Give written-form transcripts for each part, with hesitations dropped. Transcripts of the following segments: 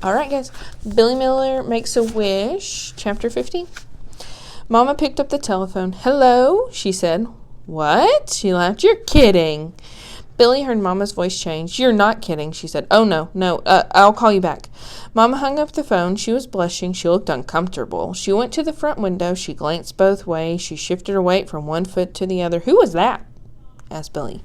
All right, guys. Billy Miller Makes a Wish, Chapter 15. Mama picked up the telephone. Hello, she said. What? She laughed. You're kidding. Billy heard Mama's voice change. You're not kidding, she said. Oh, no, I'll call you back. Mama hung up the phone. She was blushing. She looked uncomfortable. She went to the front window. She glanced both ways. She shifted her weight from one foot to the other. Who was that? Asked Billy.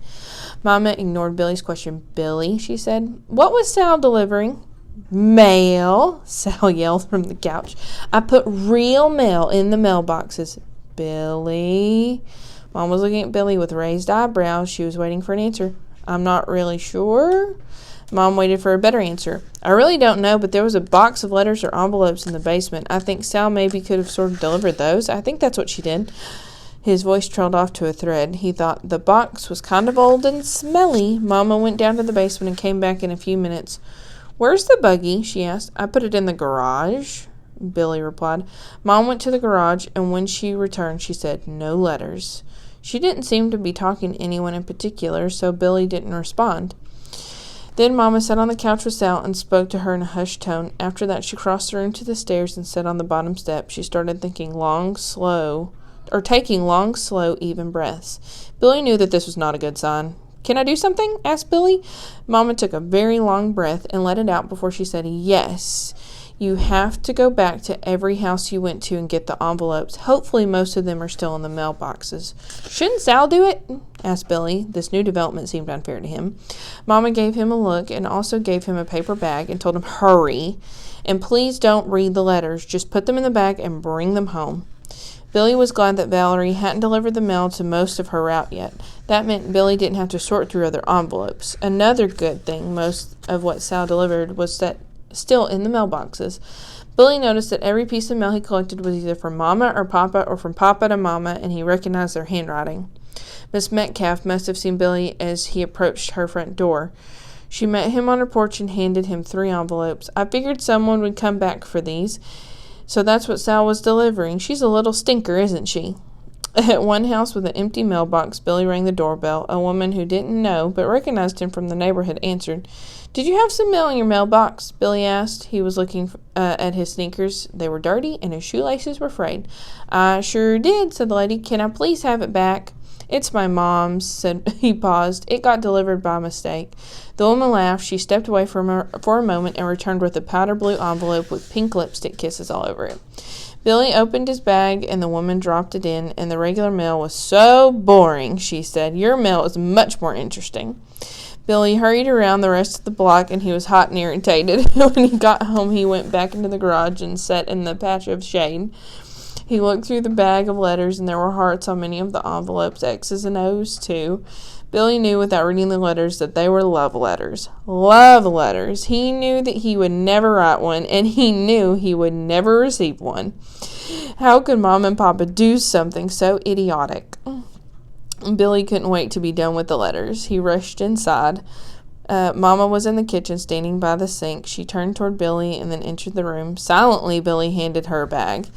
Mama ignored Billy's question. Billy, she said. What was Sal delivering? Mail, Sal yelled from the couch. I put real mail in the mailboxes. Billy. Mom was looking at Billy with raised eyebrows. She was waiting for an answer. I'm not really sure. Mom waited for a better answer. I really don't know, but there was a box of letters or envelopes in the basement. I think Sal maybe could have sort of delivered those. I think that's what she did. His voice trailed off to a thread. He thought the box was kind of old and smelly. Mama went down to the basement and came back in a few minutes. Where's the buggy? She asked. I put it in the garage, Billy replied. Mom went to the garage, and when she returned, she said, no letters. She didn't seem to be talking to anyone in particular, so Billy didn't respond. Then Mama sat on the couch with Sal and spoke to her in a hushed tone. After that, she crossed the room to the stairs and sat on the bottom step. She started taking long, slow, even breaths. Billy knew that this was not a good sign. Can I do something? Asked Billy. Mama took a very long breath and let it out before she said, yes. You have to go back to every house you went to and get the envelopes. Hopefully most of them are still in the mailboxes. Shouldn't Sal do it? Asked Billy. This new development seemed unfair to him. Mama gave him a look and also gave him a paper bag and told him, hurry. And please don't read the letters. Just put them in the bag and bring them home. Billy was glad that Valerie hadn't delivered the mail to most of her route yet. That meant Billy didn't have to sort through other envelopes. Another good thing, most of what Sal delivered was still in the mailboxes. Billy noticed that every piece of mail he collected was either from Mama or Papa or from Papa to Mama, and he recognized their handwriting. Miss Metcalf must have seen Billy as he approached her front door. She met him on her porch and handed him 3 envelopes. I figured someone would come back for these. So that's what Sal was delivering. She's a little stinker, isn't she? At one house with an empty mailbox, Billy rang the doorbell. A woman who didn't know but recognized him from the neighborhood answered. Did you have some mail in your mailbox? Billy asked. He was looking at his sneakers. They were dirty and his shoelaces were frayed. I sure did, said the lady. Can I please have it back? It's my mom's, said he paused. It got delivered by mistake. The woman laughed. She stepped away from her for a moment and returned with a powder blue envelope with pink lipstick kisses all over it. Billy opened his bag and the woman dropped it in, and the regular mail was so boring, she said. Your mail is much more interesting. Billy hurried around the rest of the block, and he was hot and irritated. When he got home, he went back into the garage and sat in the patch of shade. He looked through the bag of letters, and there were hearts on many of the envelopes, X's and O's, too. Billy knew without reading the letters that they were love letters. Love letters. He knew that he would never write one, and he knew he would never receive one. How could Mom and Papa do something so idiotic? Billy couldn't wait to be done with the letters. He rushed inside. Mama was in the kitchen, standing by the sink. She turned toward Billy and then entered the room. Silently, Billy handed her a bag.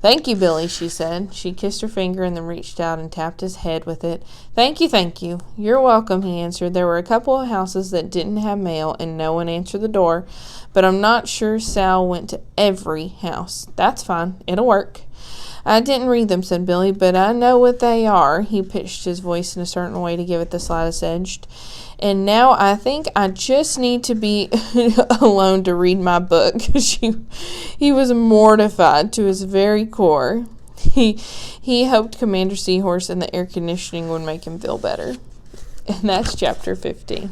Thank you, Billy, she said. She kissed her finger and then reached out and tapped his head with it. Thank you. You're welcome, he answered. There were a couple of houses that didn't have mail and no one answered the door, but I'm not sure Sal went to every house. That's fine. It'll work. I didn't read them, said Billy, but I know what they are. He pitched his voice in a certain way to give it the slightest edge. And now I think I just need to be alone to read my book. He was mortified to his very core. He hoped Commander Seahorse and the air conditioning would make him feel better. And that's chapter 15.